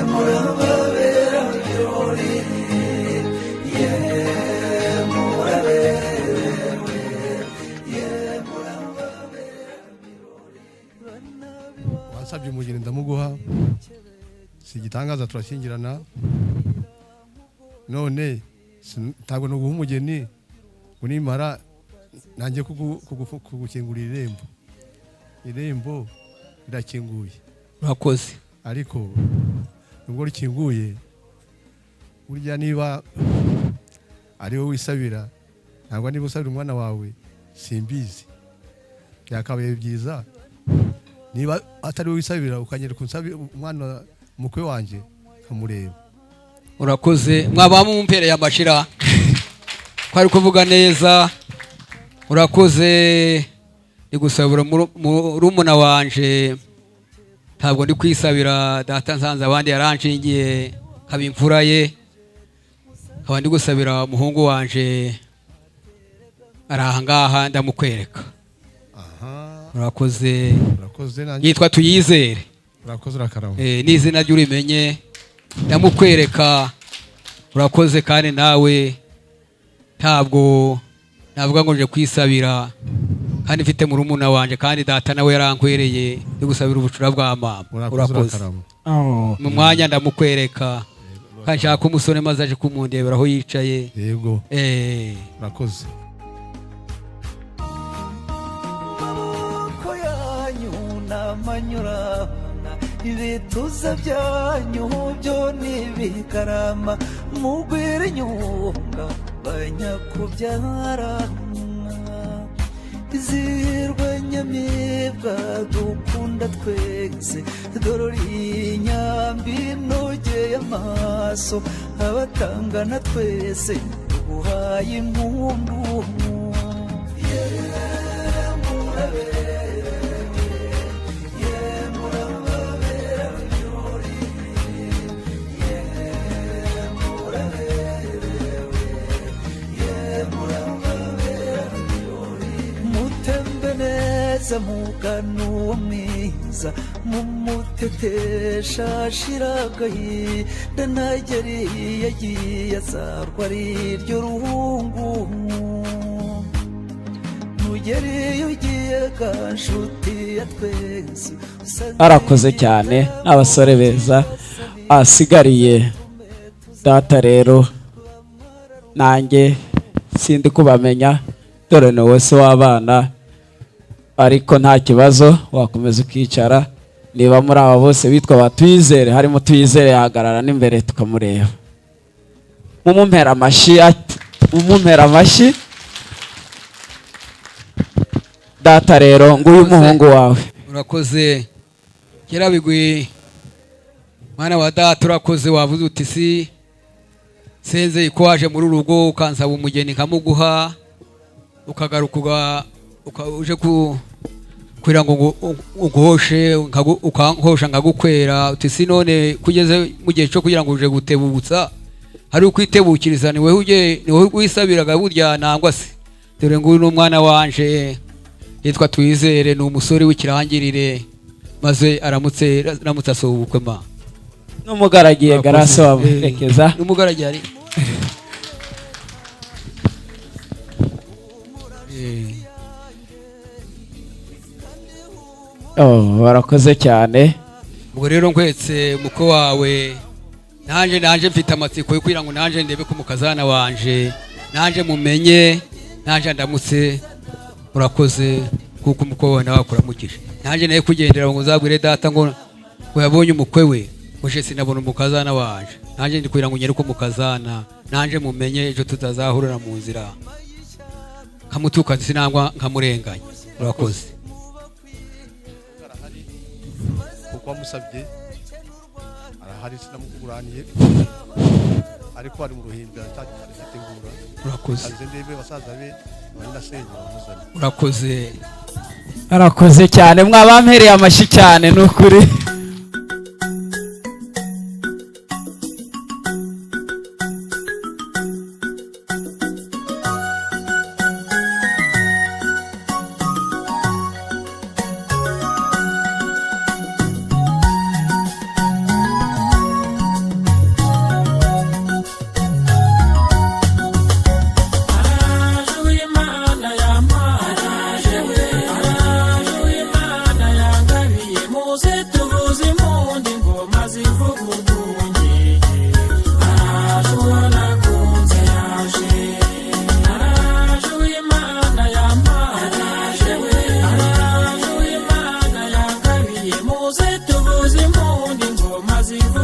murababera birori muraberewe murababera birori. Wansabye umugeni ndamuguha, si igitangaza turashyingirana, none ntabwo no guha umugeni ngo nimara nanjye kugukingurira irembo rirakinguye. Urakoze. Ariko nubwo rikinguye, burya niba ari wowe wisabira, ntabwo niba usabira umwana wawe simbizi, byakabaye byiza niba atari wowe wisabira ukanyereka unsabira umwana umukwe wanjye nkamureba. Urakoze. Mwabamu mumpereye amashira kwari kuvuga neza. Urakoze. Igusabira murumuna wanje, ntabwo ndi kwisabira data nsanze abandi yaranshingiye kaba imfura ye, nkaba ndi gusabira umuhungu wanje arahangaha ndamukwereka. Urakoze. Yitwa Tuyizere. Urakoze urakarama. N'izina ry'urimenye ndamukwereka. Urakoze. Kandi nawe ntabwo navuga ngo nje kwisabira, kandi mfite murumuna wanje kandi data nawe yarankwereye ndi gusabira ubucura bwa mama. Urakoze. Mu mwanya ndamukwereka, kandi nshaka umusore maze aje kumundebera aho yicaye. Yego. Urakoze. Maboko yanyu n'amanyura, ibituza byanyu byo n'ibikarama, mugwire inyunga banyakubyara, izirwa nyamibwa dukunda twese, dorori inyambi inogeye amaso, abatangana twese uhaye impundu. Muganuwo mwiza mumutetesha shiragayi, danageri yagiye azarwa ari ryo ruhungu, nugeri ugiye kanshuti ya twese. Arakoze cyane n'abasore beza asigariye. Data rero nanjye sindi kubamenya, dore ni wese w'abana, ariko nta kibazo wakomeza ukicara. Niba muri aba bose bitwa Batuyizere, harimo Tuyizere yahagarara n'imbere tukamureba. Mumumpera amashyi. Data rero nguyu umuhungu wawe. Urakoze. Kera bigwi mwana wa data, urakoze. Wavuze uti si senze ko waje muri urugo ukansaba umugeni nkamuguha, ukagaruka uje kugira ngo ugoshe ukankosha ngagukwera. Uti si none kugeze mu gihe cyo kugira ngo uje gutebutsa, hari ukwitebukiriza, ni wowe wisabiraga burya nangwa se. Dore nguyu n'umwana wanje yitwa Tuyizere, ni umusore w'ikirangirire, maze aramutse asoba ubukwe ma n'umugaragiye Garase wamurekeza. N'umugaragiye ari barakoze cyane. Ubwo rero nkwetse muko wawe, nanje mfite amatsiko yo kugira ngo nanje ndebe ko mukazana wanje nanje mumenye, nanje ndamutse. Urakoze kuko umuko wawe nawe akuramukije. Nanje naye kugendera ngo uzabwire data ngo yabonye umukwe we, uje sinabona umukazana wanje. Nanje ndi kugira ngo nyere ko mukazana nanje mumenye, ejo tutazahurira mu nzira kamutuka sinangwa nkamurenganya. Urakoze. Kuko wamusabye arahari, sinamuguraniye, ariko ari mu ruhinda cyagitegura. Urakoze. Aze ndebe basaza be bari nasenge bamuzana. Urakoze. Arakoze cyane. Mwabampereye amashyi cyane n'ukuri.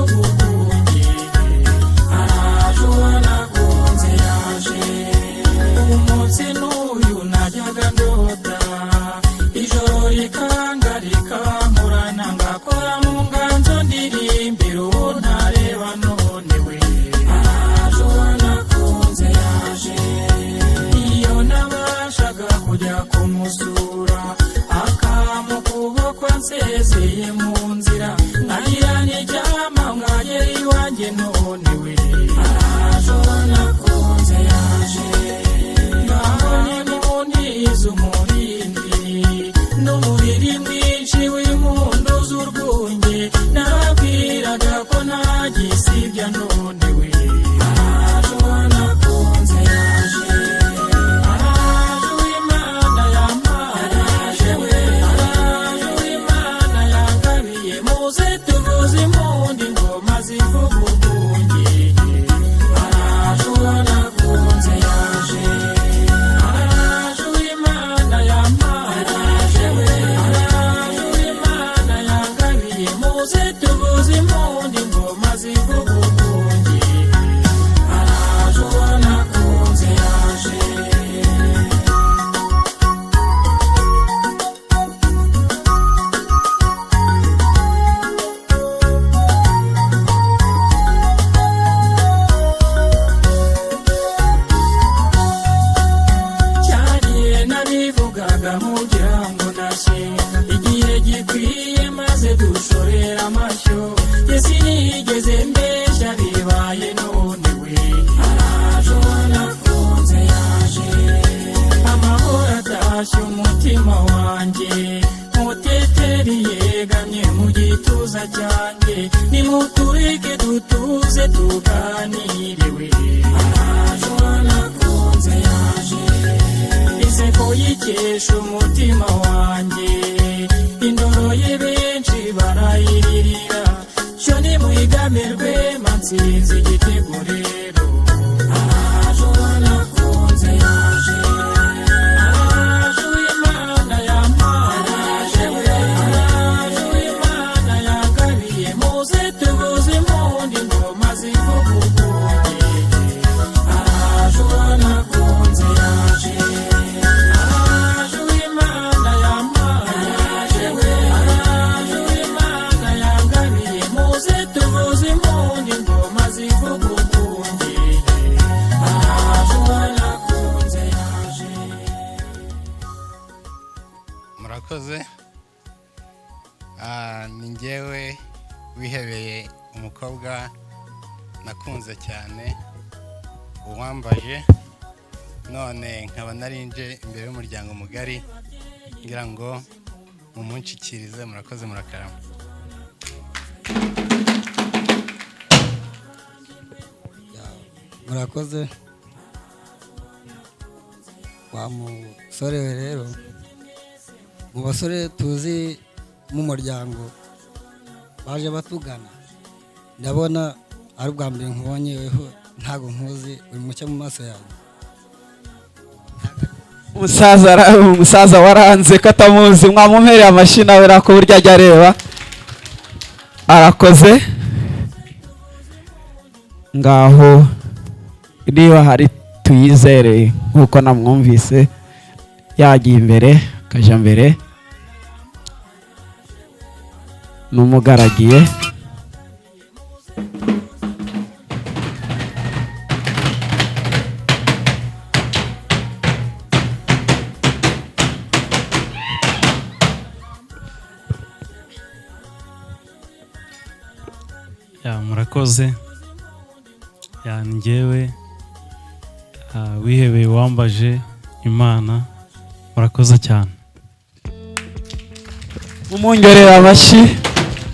ubukungi araje wanakunze yaje umunsi n'uyu najyaga ndota ijoro rikanga rikankurana ngakora mu nganzo ndirimbira uwo ntareba none we araje wanakunze yaje iyo nabashaga kujya kumusura akamukuboko nsezeye mu nzira nkagira n'iryama mwagera iwanjye none we araje wanakunze yaje ngaho nimunize umurindi n'umuriri mwinshi w'impundu z'urwunge nababwiraga ko ntagisibya none we araje wanakunze yaje araje w'Imana yampaye araje we araje w'Imana yangabiye muze tuvuze impundu ingoma zivuga urwunge araje wanakunze yaje araje w'Imana yampaye araje we araje w'Imana yangabiye muze tuvuze impundu ingoma zivuga urwunge araje wanakunze yaje cyariye nabivugaga mugira ngo ndashinga igihe gikwiye maze dushorera amashyo yesi nigeze mbeshya bibaye none we araje wanakunze yaje amahoro atashye umutima wanjye muteteri yegamye mu gituza cyanjye nimutureke dutuze tuganire we araje wanakunze yaje inseko yikesha umutima wanjye indoro ye benshi barayiririra cyo nimuyigamirwe mansinzi igitego rero araje wanakunze yaje araje w'Imana yampaye araje we araje w'Imana yangabiye muze tuvuze impundu ingoma zivuga urwunge araje wanakunze yaje araje w'Imana yampaye araje we araje w'Imana yangabiye muze tuvuze impundu ingoma zivuga urwunge araje wanakunze yaje murakoze. Ni njyewe wihebeye umukobwa nakunze cyane uwambaje none nkaba narinje imbere y'umuryango mugari ngira ngo mumunshikirize. Murakoze murakarama. murakoze wa musore we rero mu basore tuzi mu muryango baje batugana ndabona ari ubwa mbere nkubonyeho ntago nkuzi uri mucye mu maso yawe umusaza waranze ko atamuzi mwamumpereye amashyi nawe rako burya ajya areba arakoze ngaho niba hari tuyizere nk'uko namwumvise yagiye imbere akajya mbere n'umugaragiye murakoze njyewe wihebeye wambaje Imana murakoze cyane. umungerera amashyi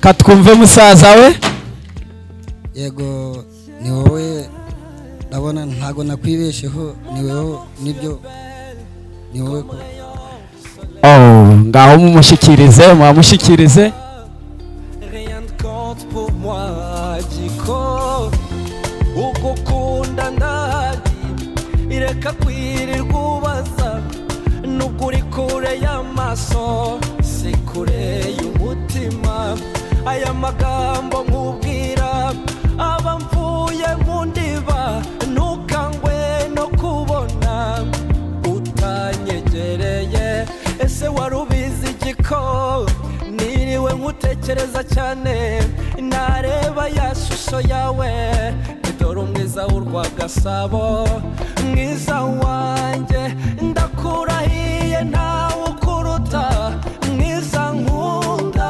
katwumve musaza we. yego ni wowe ndabona ntago nakwibesheho ni wowe nibyo ni wowe ko ngaho mumushyikirize mwamushyikirize. Rien ne compte pour moi, Diko. Ugukunda ndahari, ireka kwirirwa ubaza. Nubwo uri kure y'amaso, si kure y'umutima. Aya magambo nkubwira nkutekereza cyane nareba ya shusho yawe dore umwiza w'urwagasabo mwiza wanjye ndakurahiye ntawe ukuruta mwiza nkunda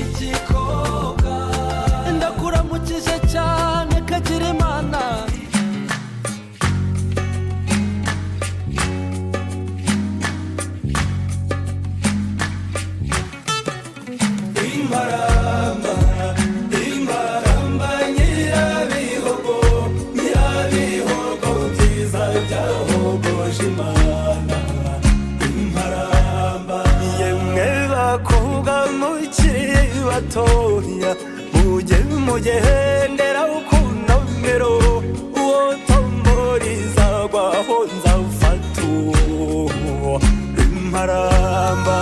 igikobwa ndakuramukije cyane kagira imana batoya mugendera ukunomero uwo tomboriza gwaho nzawufata imparamba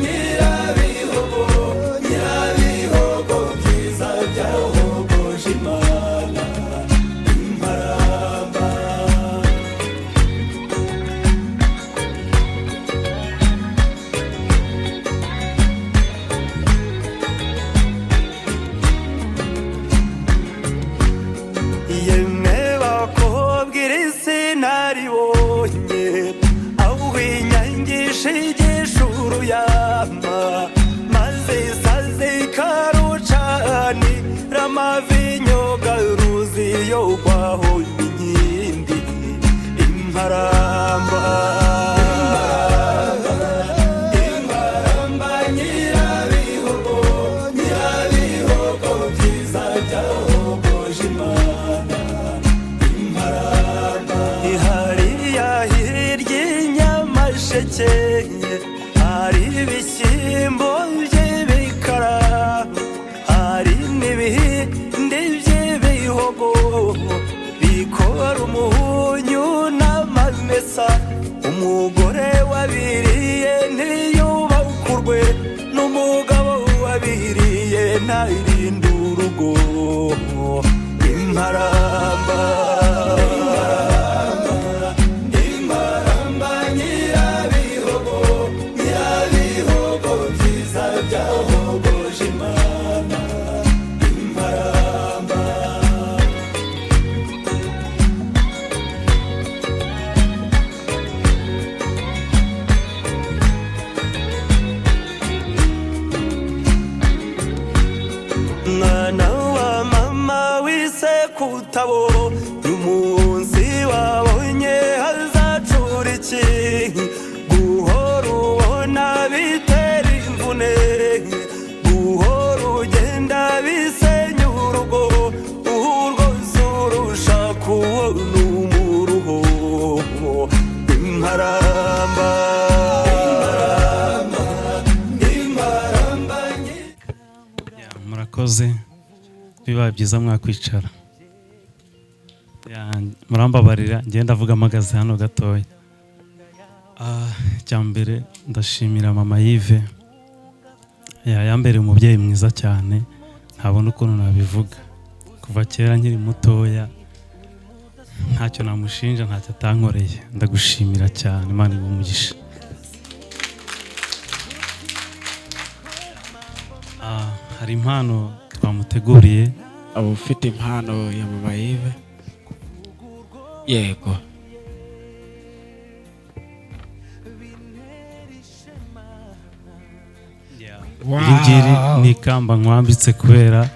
nyirabihogo byiza byahogoje imana imparamba Ramavinyo garuzi yo kwaho inkindi imparamba nyirabihogo byiza byahogoje imana imparamba ihariya hirya inyamasheke hari ibishyimbo by'ibikara hari n'ibindi by'ibihogo bikora umuhunyu n'amamesa umugore wabiriye ntiyubakurwe n'umugabo wabiriye ntarinde urugo imparamba nyirabihogo byiza byahogoje imana imparamba mwana wa mama wise kutabo umunsi wabonye hazacura iki guhora ubona bitera imvune guhora ugenda bisenya urugo urwose urusha kubona umuruho imparamba murakoze bibaye byiza mwakwicara murambabarira ngenda avuga amagaze hano gatoya icya mbere ndashimira mama Yves yambereye umubyeyi mwiza cyane ntabona ukuntu nabivuga kuva kera nkiri mutoya ntacyo namushinja ntacyo atankoreye ndagushimira cyane Imana igumugisha hari impano twamuteguriye aba ufite impano ya mama Yves yego iri ngiri ni ikamba nkwambitse kubera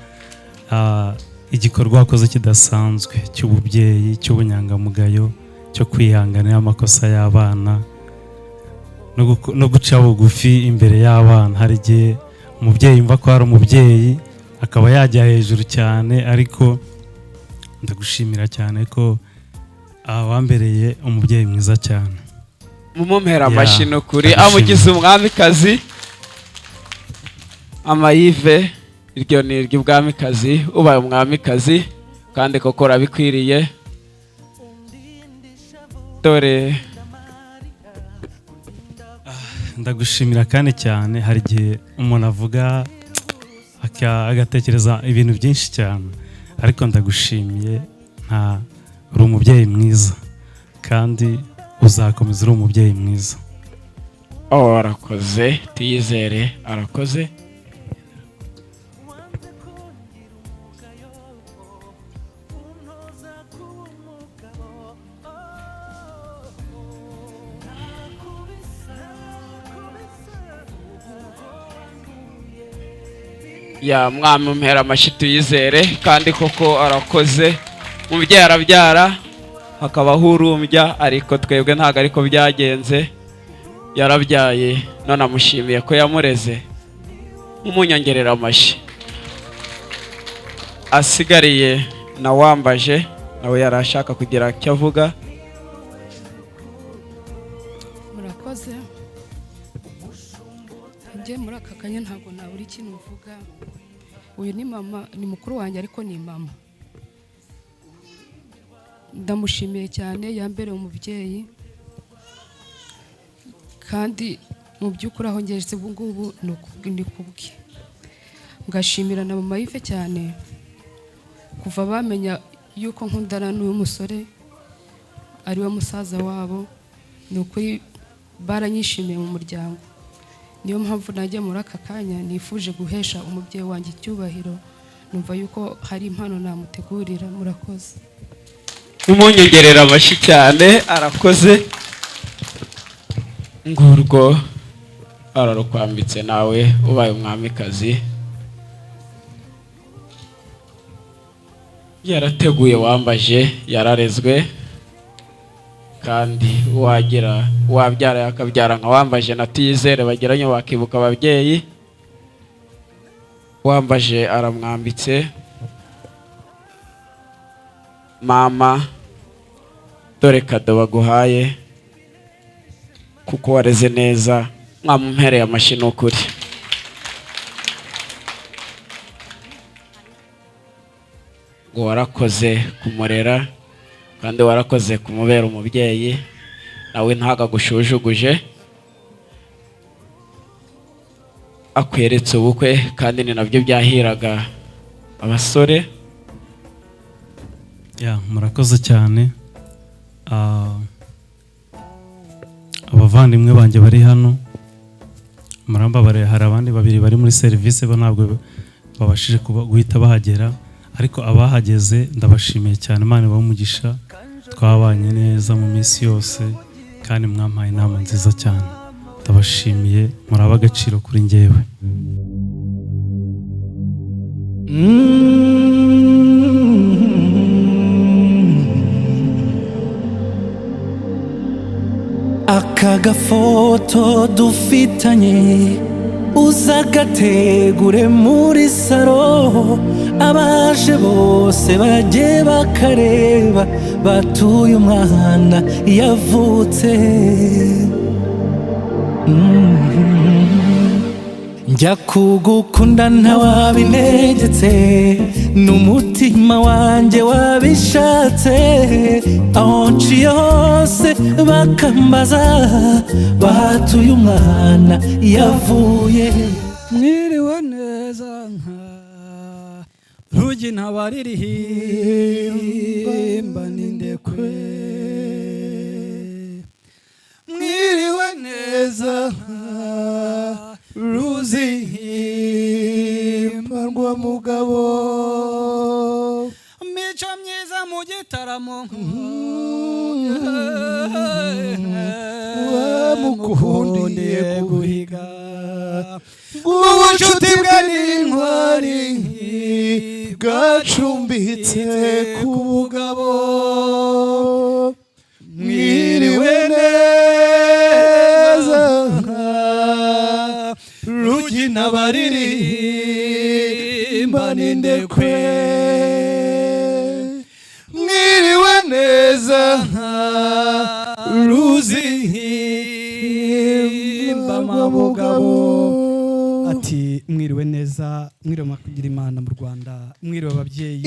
igikorwa wakoze kidasanzwe cy'ububyeyi cy'ubunyangamugayo cyo kwihanganira amakosa y'abana no guca bugufi imbere y'abana hari igihe umubyeyi yumva ko hari umubyeyi akaba yajya hejuru cyane ariko ndagushimira cyane ko wambereye umubyeyi mwiza cyane mumumpera amashyi kuri amugize umwamikazi mama Yves iryo ni iry'ubwamikazi ubaye umwamikazi kandi koko urabikwiriye dore ndagushimira kandi cyane hari igihe umuntu avuga agatekereza ibintu byinshi cyane ariko ndagushimiye uri umubyeyi mwiza kandi uzakomeza uri umubyeyi mwiza. Arakoze Tuyizere, arakoze. Ya mwami umpera amashyi Tuyizere, kandi koko arakoze. Umubyeyi arabyara hakabaho urumbya, ariko twebwe ntabwo ariko byagenze. Yarabyaye none amushimiye ko yamureze, umunyongerera amashyi. Asigariye na Wambaje, nawe yarashaka kugira icyo avuga. Murakoze. Njye muri aka kanya ntabwo nabura ikintu mvuga. Uyu ni mama, ni mukuru wanjye ariko ni mama. Ndamushimiye cyane, yambereye umubyeyi. Kandi mu by'ukuri aho ngeze ubu ngubu ni kubwe. Ngashimira na mama Yves cyane, kuva bamenya yuko nkundana n'uyu musore ari we musaza wabo, ni ukuri baranyishimiye mu muryango. Niyo mpamvu najya muri aka kanya nifuje guhesha umubyeyi wanjye icyubahiro, numva yuko hari impano namutegurira. Murakoze. Umunyongerera amashyi cyane, arakoze. Ngurwo ararukwambitse nawe ubaye umwamikazi. Yarateguye Wambaje, yararezwe, kandi wabyara yakabyara nka Wambaje na Tuyizere bagiranye bakibuka ababyeyi. Wambaje aramwambitse. Mama, dore kado baguhaye kuko wareze neza, mwamumpereye amashyi n'ukuri. Ngo warakoze kumurera, kandi warakoze kumubera umubyeyi, nawe ntagagushujuguje. Akweretse ubukwe, kandi ni nabyo byahiraga abasore. Murakoze cyane. Abavandimwe banjye bari hano murambabarira, hari abandi babiri bari muri serivisi bo ntabwo babashije guhita bahagera, ariko abahageze ndabashimiye cyane. Imana ibahe umugisha, twabanye neza mu minsi yose kandi mwampaye inama nziza cyane. Ndabashimiye, muraba agaciro kuri njyewe. Aka gafoto dufitanye uzagategure muri saro, abaje bose bajye bakareba, batuye umwana yavutse. Njya kugukunda ntawabintegetse, n'umutima wanjye wabishatse. Aho nciye hose bakambaza, batuye umwana yavuye. Mwiriwe neza nka rugi ntabariririmba n'indekwe. Mwiriwe neza nka ruzihimbarwa mugabo. Mico myiza mu gitaramo wamukundiye guhiga. Ubucuti bwe n'intwari bwacumbitse ku bugabo. Mwiriwe neza rugi ntabaririmba n'indekwe. Mwiriwe neza ruzihimbarwa mugabo. Ati mwiriwe neza, mwiriwe mwakugira Imana mu Rwanda, mwiriwe ababyeyi.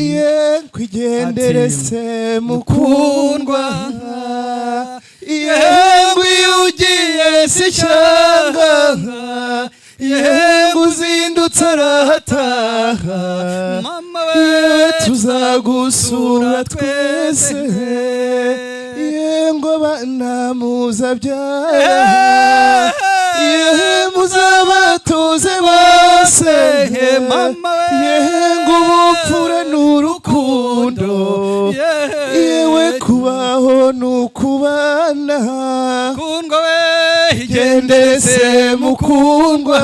Kwigendere se mukundwa, ngwiyo ugiye si cyanga, uzindutse arahataha. Mama we tuzagusura twese, ngo mwana muzabyara yehe muzabatoze bose yehe ngo ubupfura n'urukundo yewe kubaho n'ukubana gendere se mukundwa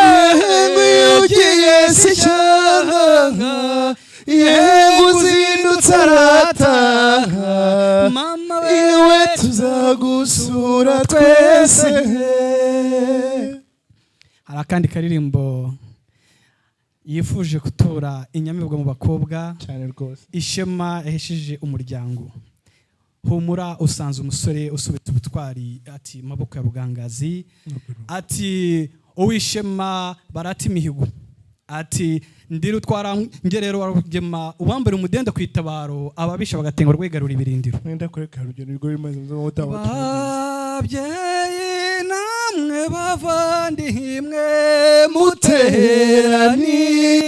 yehe ngo iyo ugiye si cyanga yewe uzindutse arataha iwe tuzagusura twese. hari akandi karirimbo yifuje gutura inyamibwa mu bakobwa cyane rwose. ishema yahesheje umuryango. humura usanze umusore usubitse ubutwari ati maboko ya bugangazi ati uwishema barata imihigo ati ndiri utwara ngerero warugema ubambere umudenda kwitabaro ababisha bagatenga rwegarura ibirindiro. Nenda kureka urugendo rwo bimaze mu mutaho. babyeyi namwe bavandimwe muteraniye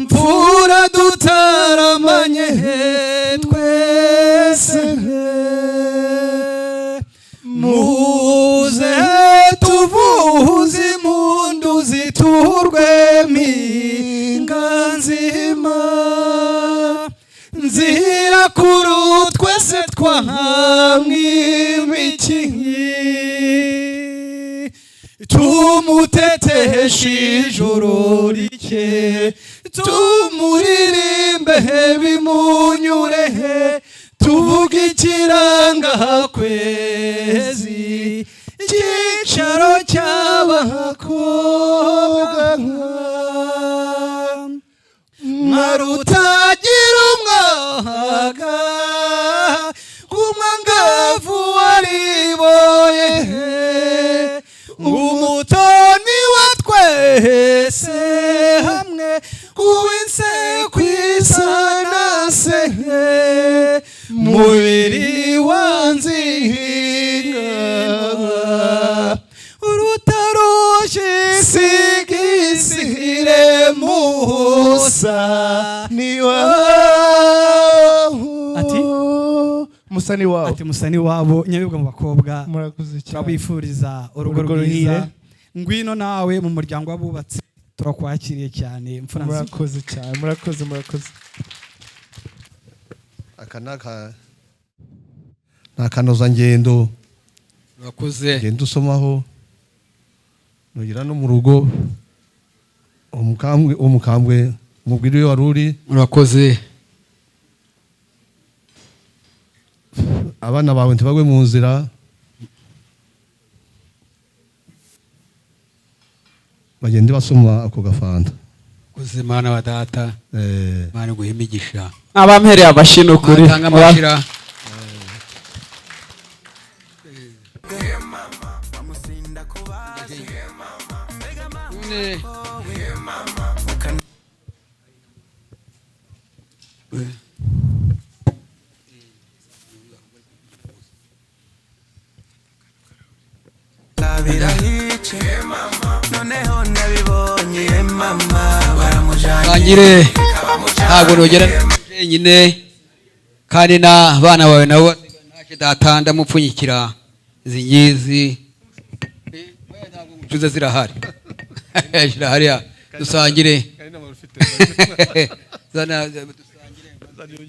mvura dutaramanye twese muze tuvuze impundu ziturwemo inganzima nzira kuru twese twamwimikiye tumuteteshe ijoro rike tumuririmbe bimunyurehe tuvuge ikiranga kwezi icyicaro cy'abakobwa mwarutagira umwaga kumwangavu wariboye umutoni wa twese hamwe kuwinse kwisanase mubiri wanzihinga urutaroshye sigisire musa ati musani wabo ati musani wabo nyabibwa mu bakobwa murakoze cyane turabifuriza urugo rwiza ngwino nawe mu muryango w'abubatsi turakwakiriye cyane murakoze cyane murakoze aka nakanoza ngendo urakoze ngendo usomaho nugira no mu rugo umukambwe umubwire iyo waruri urakoze abana bawe ntibagwe mu nzira bagende basoma ako gafanta uzi mana wa data mana guha imigisha abampereye amashyi n'ukuri atanga amashira bangire ntabwo nogera nyine kandi n'abana bawe nabo naje data ndamupfunyikira izi ngizi cuza zirahari zirahari dusangire zana dusangire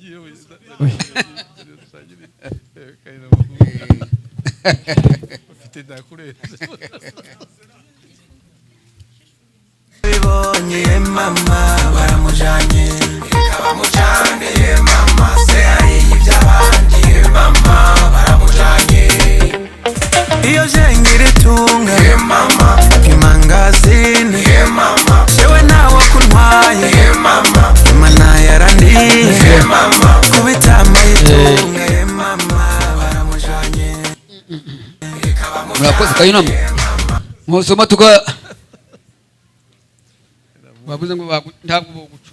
bibonye mama baramujanye bamujanye mama se ari iby'abandi mama baramujanye iyo jengire tunga mama kimangazini mama sewe nawo kuntwaye mama imana yarandiye mama kubitama yitunga mama baramujanye murakoze kayinamo musoma tuka bavuze ngo ntabwo bo gucu